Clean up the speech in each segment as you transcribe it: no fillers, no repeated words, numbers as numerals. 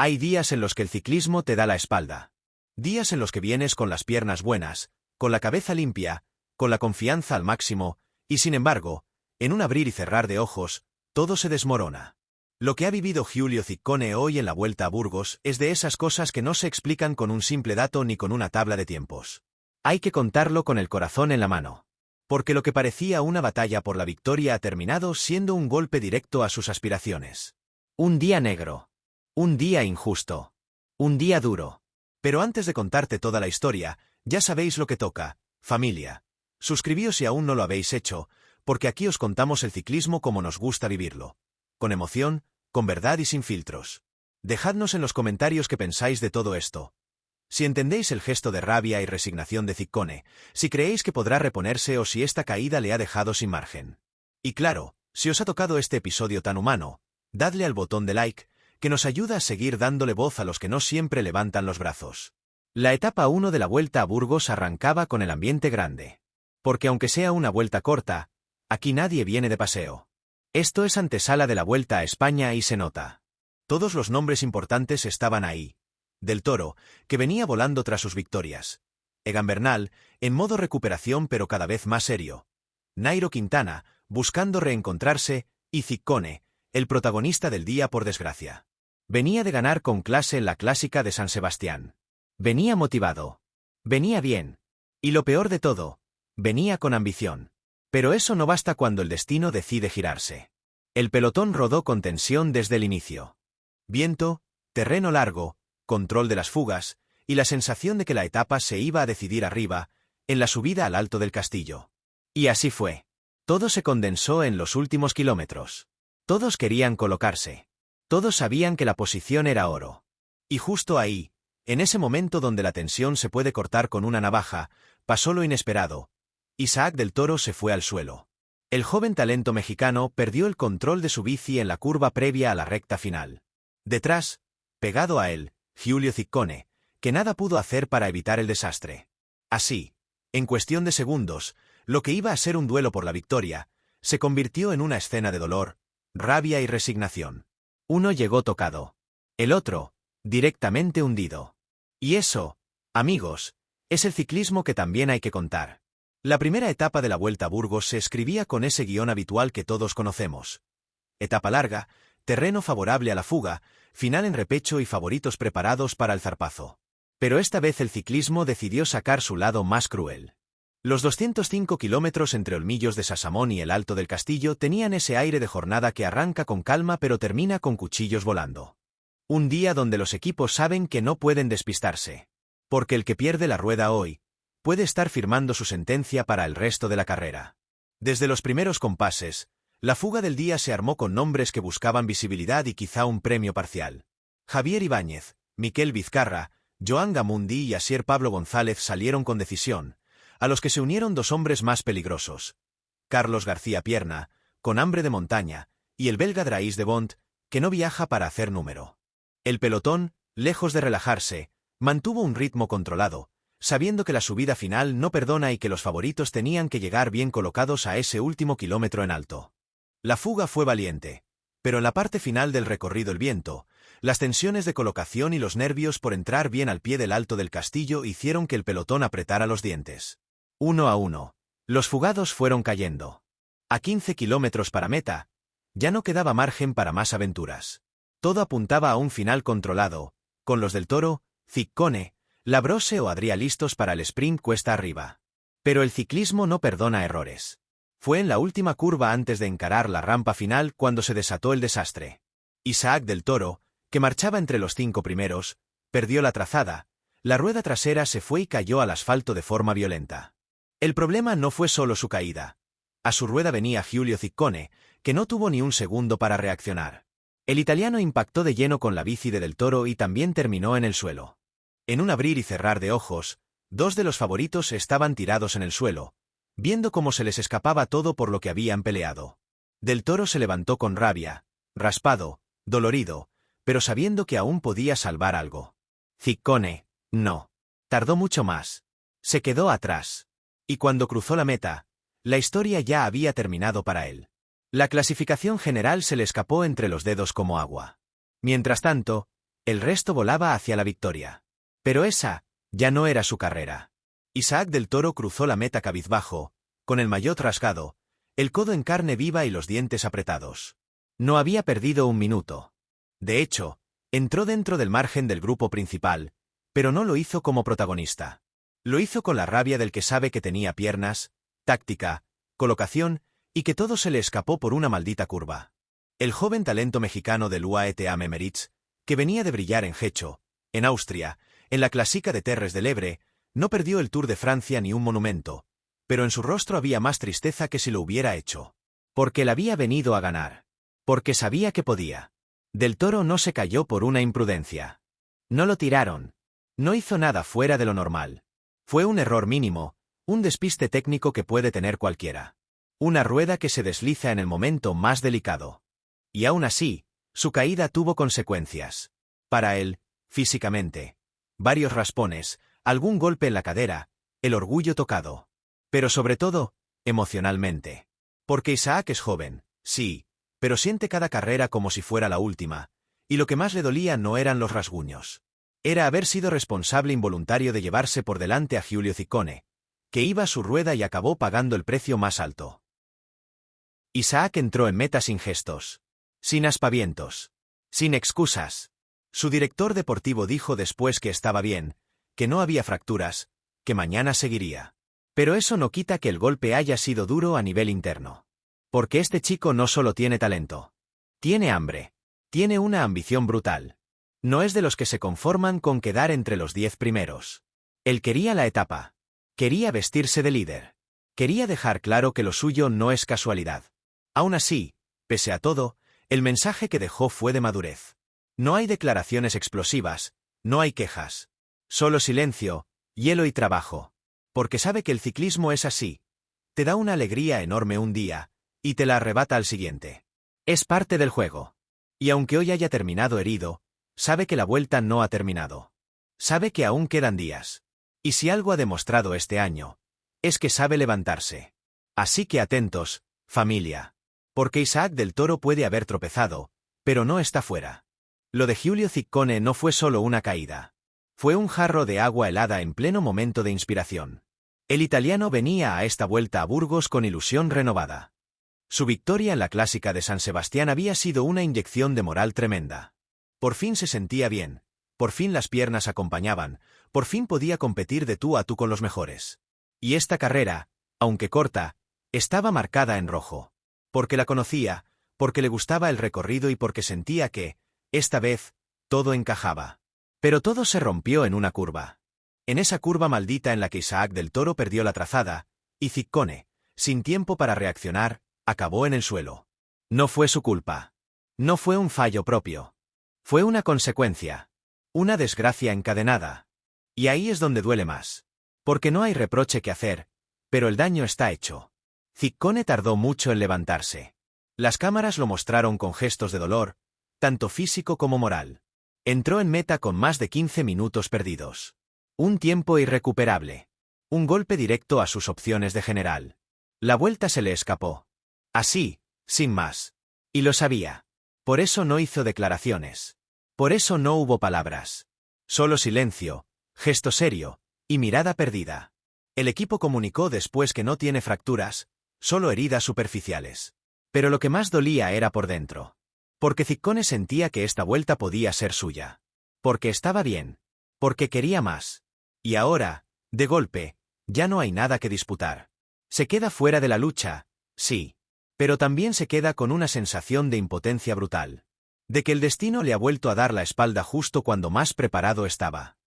Hay días en los que el ciclismo te da la espalda. Días en los que vienes con las piernas buenas, con la cabeza limpia, con la confianza al máximo, y sin embargo, en un abrir y cerrar de ojos, todo se desmorona. Lo que ha vivido Giulio Ciccone hoy en la Vuelta a Burgos es de esas cosas que no se explican con un simple dato ni con una tabla de tiempos. Hay que contarlo con el corazón en la mano. Porque lo que parecía una batalla por la victoria ha terminado siendo un golpe directo a sus aspiraciones. Un día negro. Un día injusto. Un día duro. Pero antes de contarte toda la historia, ya sabéis lo que toca, familia. Suscribíos si aún no lo habéis hecho, porque aquí os contamos el ciclismo como nos gusta vivirlo. Con emoción, con verdad y sin filtros. Dejadnos en los comentarios qué pensáis de todo esto. Si entendéis el gesto de rabia y resignación de Ciccone, si creéis que podrá reponerse o si esta caída le ha dejado sin margen. Y claro, si os ha tocado este episodio tan humano, dadle al botón de like, que nos ayuda a seguir dándole voz a los que no siempre levantan los brazos. La etapa 1 de la Vuelta a Burgos arrancaba con el ambiente grande. Porque aunque sea una vuelta corta, aquí nadie viene de paseo. Esto es antesala de la Vuelta a España y se nota. Todos los nombres importantes estaban ahí. Del Toro, que venía volando tras sus victorias. Egan Bernal, en modo recuperación pero cada vez más serio. Nairo Quintana, buscando reencontrarse, y Ciccone, el protagonista del día por desgracia. Venía de ganar con clase en la clásica de San Sebastián. Venía motivado. Venía bien. Y lo peor de todo, venía con ambición. Pero eso no basta cuando el destino decide girarse. El pelotón rodó con tensión desde el inicio. Viento, terreno largo, control de las fugas, y la sensación de que la etapa se iba a decidir arriba, en la subida al alto del castillo. Y así fue. Todo se condensó en los últimos kilómetros. Todos querían colocarse. Todos sabían que la posición era oro. Y justo ahí, en ese momento donde la tensión se puede cortar con una navaja, pasó lo inesperado. Isaac del Toro se fue al suelo. El joven talento mexicano perdió el control de su bici en la curva previa a la recta final. Detrás, pegado a él, Giulio Ciccone, que nada pudo hacer para evitar el desastre. Así, en cuestión de segundos, lo que iba a ser un duelo por la victoria, se convirtió en una escena de dolor, rabia y resignación. Uno llegó tocado. El otro, directamente hundido. Y eso, amigos, es el ciclismo que también hay que contar. La primera etapa de la Vuelta a Burgos se escribía con ese guión habitual que todos conocemos. Etapa larga, terreno favorable a la fuga, final en repecho y favoritos preparados para el zarpazo. Pero esta vez el ciclismo decidió sacar su lado más cruel. Los 205 kilómetros entre Olmillos de Sasamón y el Alto del Castillo tenían ese aire de jornada que arranca con calma pero termina con cuchillos volando. Un día donde los equipos saben que no pueden despistarse. Porque el que pierde la rueda hoy, puede estar firmando su sentencia para el resto de la carrera. Desde los primeros compases, la fuga del día se armó con nombres que buscaban visibilidad y quizá un premio parcial. Javier Ibáñez, Miquel Vizcarra, Joan Gamundi y Asier Pablo González salieron con decisión, a los que se unieron dos hombres más peligrosos. Carlos García Pierna, con hambre de montaña, y el belga Dries de Bont, que no viaja para hacer número. El pelotón, lejos de relajarse, mantuvo un ritmo controlado, sabiendo que la subida final no perdona y que los favoritos tenían que llegar bien colocados a ese último kilómetro en alto. La fuga fue valiente, pero en la parte final del recorrido el viento, las tensiones de colocación y los nervios por entrar bien al pie del Alto del Castillo hicieron que el pelotón apretara los dientes. 1 a 1. Los fugados fueron cayendo. A 15 kilómetros para meta, ya no quedaba margen para más aventuras. Todo apuntaba a un final controlado, con los del Toro, Ciccone, Labrose o Adrià listos para el sprint cuesta arriba. Pero el ciclismo no perdona errores. Fue en la última curva antes de encarar la rampa final cuando se desató el desastre. Isaac del Toro, que marchaba entre los 5 primeros, perdió la trazada, la rueda trasera se fue y cayó al asfalto de forma violenta. El problema no fue solo su caída. A su rueda venía Giulio Ciccone, que no tuvo ni un segundo para reaccionar. El italiano impactó de lleno con la bici de del Toro y también terminó en el suelo. En un abrir y cerrar de ojos, dos de los favoritos estaban tirados en el suelo, viendo cómo se les escapaba todo por lo que habían peleado. Del Toro se levantó con rabia, raspado, dolorido, pero sabiendo que aún podía salvar algo. Ciccone, no. Tardó mucho más. Se quedó atrás. Y cuando cruzó la meta, la historia ya había terminado para él. La clasificación general se le escapó entre los dedos como agua. Mientras tanto, El resto volaba hacia la victoria. Pero esa ya no era su carrera. Isaac del Toro cruzó la meta cabizbajo, con el maillot rasgado, el codo en carne viva y los dientes apretados. No había perdido un minuto. De hecho, entró dentro del margen del grupo principal, pero no lo hizo como protagonista. Lo hizo con la rabia del que sabe que tenía piernas, táctica, colocación, y que todo se le escapó por una maldita curva. El joven talento mexicano del UAE Emirates, que venía de brillar en Hecho, en Austria, en la clásica de Terres del Ebre, no perdió el Tour de Francia ni un monumento, pero en su rostro había más tristeza que si lo hubiera hecho. Porque él había venido a ganar. Porque sabía que podía. Del Toro no se cayó por una imprudencia. No lo tiraron. No hizo nada fuera de lo normal. Fue un error mínimo, un despiste técnico que puede tener cualquiera. Una rueda que se desliza en el momento más delicado. Y aún así, su caída tuvo consecuencias. Para él, físicamente. Varios raspones, algún golpe en la cadera, el orgullo tocado. Pero sobre todo, emocionalmente. Porque Isaac es joven, sí, pero siente cada carrera como si fuera la última, y lo que más le dolía no eran los rasguños. Era haber sido responsable involuntario de llevarse por delante a Giulio Ciccone, que iba a su rueda y acabó pagando el precio más alto. Isaac entró en meta sin gestos, sin aspavientos, sin excusas. Su director deportivo dijo después que estaba bien, que no había fracturas, que mañana seguiría. Pero eso no quita que el golpe haya sido duro a nivel interno. Porque este chico no solo tiene talento. Tiene hambre. Tiene una ambición brutal. No es de los que se conforman con quedar entre los 10 primeros. Él quería la etapa. Quería vestirse de líder. Quería dejar claro que lo suyo no es casualidad. Aún así, pese a todo, el mensaje que dejó fue de madurez. No hay declaraciones explosivas, no hay quejas. Solo silencio, hielo y trabajo. Porque sabe que el ciclismo es así. Te da una alegría enorme un día, y te la arrebata al siguiente. Es parte del juego. Y aunque hoy haya terminado herido, sabe que la vuelta no ha terminado. Sabe que aún quedan días. Y si algo ha demostrado este año, es que sabe levantarse. Así que atentos, familia. Porque Isaac del Toro puede haber tropezado, pero no está fuera. Lo de Giulio Ciccone no fue solo una caída. Fue un jarro de agua helada en pleno momento de inspiración. El italiano venía a esta vuelta a Burgos con ilusión renovada. Su victoria en la clásica de San Sebastián había sido una inyección de moral tremenda. Por fin se sentía bien, por fin las piernas acompañaban, por fin podía competir de tú a tú con los mejores. Y esta carrera, aunque corta, estaba marcada en rojo. Porque la conocía, porque le gustaba el recorrido y porque sentía que, esta vez, todo encajaba. Pero todo se rompió en una curva. En esa curva maldita en la que Isaac del Toro perdió la trazada, y Ciccone, sin tiempo para reaccionar, acabó en el suelo. No fue su culpa. No fue un fallo propio. Fue una consecuencia. Una desgracia encadenada. Y ahí es donde duele más. Porque no hay reproche que hacer, pero el daño está hecho. Ciccone tardó mucho en levantarse. Las cámaras lo mostraron con gestos de dolor, tanto físico como moral. Entró en meta con más de 15 minutos perdidos. Un tiempo irrecuperable. Un golpe directo a sus opciones de general. La vuelta se le escapó. Así, sin más. Y lo sabía. Por eso no hizo declaraciones. Por eso no hubo palabras. Solo silencio, gesto serio, y mirada perdida. El equipo comunicó después que no tiene fracturas, solo heridas superficiales. Pero lo que más dolía era por dentro. Porque Ciccone sentía que esta vuelta podía ser suya. Porque estaba bien. Porque quería más. Y ahora, de golpe, ya no hay nada que disputar. Se queda fuera de la lucha, sí. Pero también se queda con una sensación de impotencia brutal. De que el destino le ha vuelto a dar la espalda justo cuando más preparado estaba.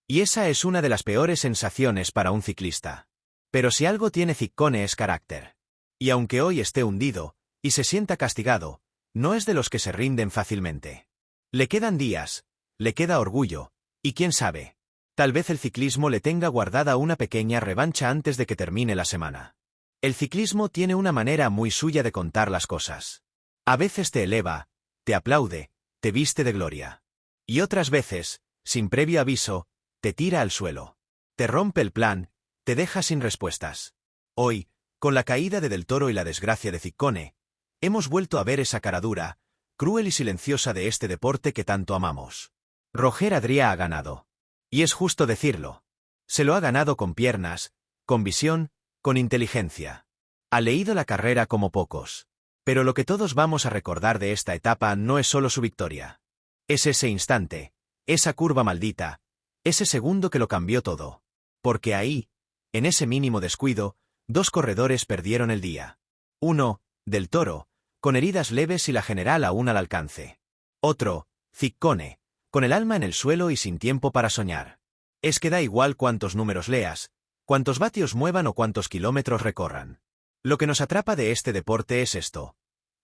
Y esa es una de las peores sensaciones para un ciclista. Pero si algo tiene Ciccone es carácter. Y aunque hoy esté hundido, y se sienta castigado, no es de los que se rinden fácilmente. Le quedan días, le queda orgullo, y quién sabe, tal vez el ciclismo le tenga guardada una pequeña revancha antes de que termine la semana. El ciclismo tiene una manera muy suya de contar las cosas. A veces te eleva, te aplaude, te viste de gloria. Y otras veces, sin previo aviso, te tira al suelo. Te rompe el plan, te deja sin respuestas. Hoy, con la caída de Del Toro y la desgracia de Ciccone, hemos vuelto a ver esa cara dura, cruel y silenciosa de este deporte que tanto amamos. Roger Adrià ha ganado. Y es justo decirlo. Se lo ha ganado con piernas, con visión, con inteligencia. Ha leído la carrera como pocos. Pero lo que todos vamos a recordar de esta etapa no es solo su victoria. Es ese instante, esa curva maldita, ese segundo que lo cambió todo. Porque ahí, en ese mínimo descuido, dos corredores perdieron el día. Uno, Del Toro, con heridas leves y la general aún al alcance. Otro, Ciccone, con el alma en el suelo y sin tiempo para soñar. Es que da igual cuántos números leas, cuántos vatios muevan o cuántos kilómetros recorran. Lo que nos atrapa de este deporte es esto.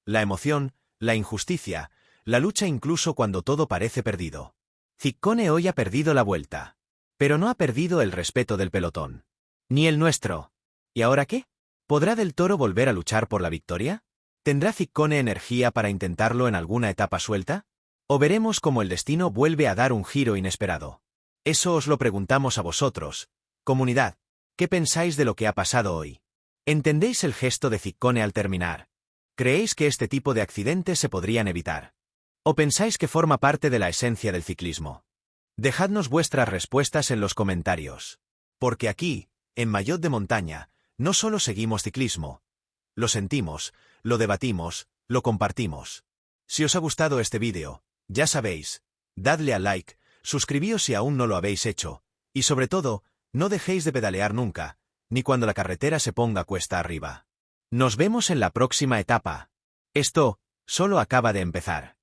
La emoción, la injusticia, la lucha incluso cuando todo parece perdido. Ciccone hoy ha perdido la vuelta. Pero no ha perdido el respeto del pelotón. Ni el nuestro. ¿Y ahora qué? ¿Podrá Del Toro volver a luchar por la victoria? ¿Tendrá Ciccone energía para intentarlo en alguna etapa suelta? ¿O veremos cómo el destino vuelve a dar un giro inesperado? Eso os lo preguntamos a vosotros, comunidad. ¿Qué pensáis de lo que ha pasado hoy? ¿Entendéis el gesto de Ciccone al terminar? ¿Creéis que este tipo de accidentes se podrían evitar? ¿O pensáis que forma parte de la esencia del ciclismo? Dejadnos vuestras respuestas en los comentarios. Porque aquí, en Maillot de Montaña, no solo seguimos ciclismo. Lo sentimos, lo debatimos, lo compartimos. Si os ha gustado este vídeo, ya sabéis, dadle a like, suscribíos si aún no lo habéis hecho, y sobre todo, no dejéis de pedalear nunca, ni cuando la carretera se ponga cuesta arriba. Nos vemos en la próxima etapa. Esto solo acaba de empezar.